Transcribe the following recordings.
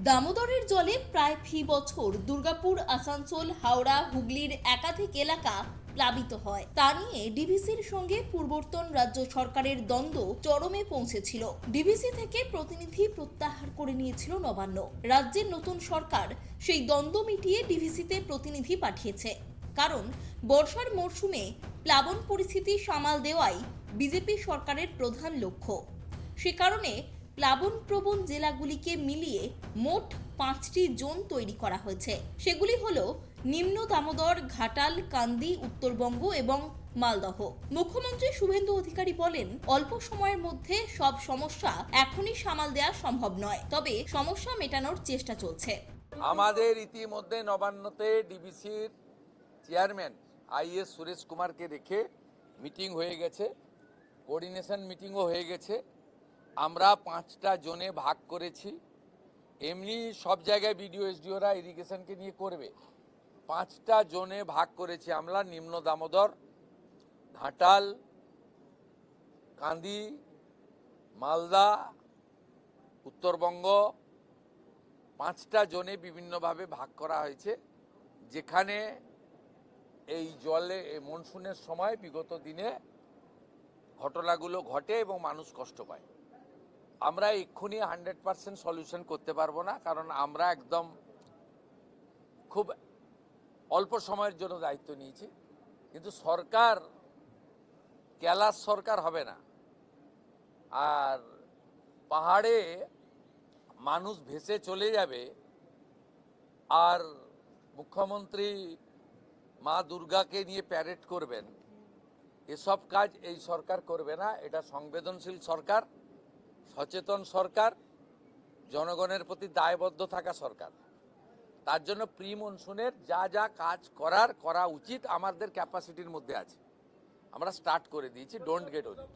দামোদরের জলে প্রায় ফি বছর দুর্গাপুর, আসানসোল, হাওড়া, হুগলির একাধিক এলাকা প্লাবিত হয়। তা নিয়ে ডিভিসির সঙ্গে পূর্বতন রাজ্য সরকারের দ্বন্দ্ব চরমে পৌঁছেছিল। ডিভিসি থেকে প্রতিনিধি প্রত্যাহার করে নিয়েছিল নবান্ন। রাজ্যের নতুন সরকার সেই দ্বন্দ্ব মিটিয়ে ডিভিসিতে প্রতিনিধি পাঠিয়েছে। কারণ বর্ষার মরশুমে প্লাবন পরিস্থিতি সামাল দেওয়াই বিজেপি সরকারের প্রধান লক্ষ্য। সে কারণে প্লাবনপ্রবণ জেলাগুলিকে মিলিয়ে মোট 5টি জোন তৈরি করা হয়েছে। সেগুলি হলো নিম্ন দামোদর, ঘাটাল, কান্দি, উত্তরবঙ্গ এবং মালদহ। মুখ্যমন্ত্রী শুভেন্দু অধিকারী বলেন, অল্প সময়ের মধ্যে সব সমস্যা এখনই সামাল দেওয়া সম্ভব নয়, তবে সমস্যা মেটানোর চেষ্টা চলছে। আমাদের ইতিমধ্যে নবান্নতে ডিবিসির চেয়ারম্যান আইএস সুরেশ কুমারকে রেখে মিটিং হয়ে গেছে, কোঅর্ডিনেশন মিটিংও হয়ে গেছে। আমরা 5টা জোনে ভাগ করেছি। এমনি সব জায়গায় বিডিও এসডিওরা ইরিগেশনকে নিয়ে করবে। 5টা জোনে ভাগ করেছি আমরা, নিম্ন দামোদর, ঘাটাল, কান্দি, মালদা, উত্তরবঙ্গ, 5টা জোনে বিভিন্নভাবে ভাগ করা হয়েছে, যেখানে এই জলে মনসুনের সময় বিগত দিনে ঘটনাগুলো ঘটে এবং মানুষ কষ্ট পায়। আমরা এক্ষুনি 100% সলিউশন করতে পারবো না, কারণ আমরা একদম খুব অল্প সময়ের জন্য দায়িত্ব নিয়েছি। কিন্তু সরকার ক্যালাস সরকার হবে না, আর পাহাড়ে মানুষ ভেসে চলে যাবে, আর মুখ্যমন্ত্রী মা দুর্গাকে নিয়ে প্যারেড করবেন, এসব কাজ এই সরকার করবে না। এটা সংবেদনশীল সরকার, সচেতন সরকার, জনগণের প্রতি দায়বদ্ধ থাকা সরকার। তার জন্য প্রি মনসুনের যা যা কাজ করা উচিত আমাদের ক্যাপাসিটির মধ্যে আছে, আমরা স্টার্ট করে দিয়েছি। Don't get worried.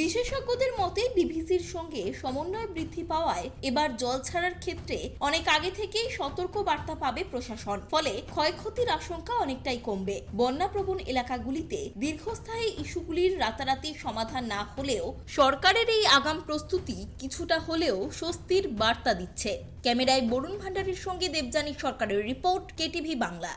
বিশেষজ্ঞদের মতে ডিভিসির সঙ্গে সমন্বয় বৃদ্ধি পাওয়ায় এবার জল ছাড়ার ক্ষেত্রে অনেক আগে থেকেই সতর্ক বার্তা পাবে প্রশাসন। ফলে ক্ষয়ক্ষতির আশঙ্কা অনেকটাই কমবে। বন্যাপ্রবণ এলাকাগুলিতে দীর্ঘস্থায়ী ইস্যুগুলির রাতারাতি সমাধান না হলেও সরকারের এই আগাম প্রস্তুতি কিছুটা হলেও স্বস্তির বার্তা দিচ্ছে। ক্যামেরায় বরুণ ভান্ডারীর সঙ্গে দেবযানী সরকারের রিপোর্ট, কেটিভি বাংলা।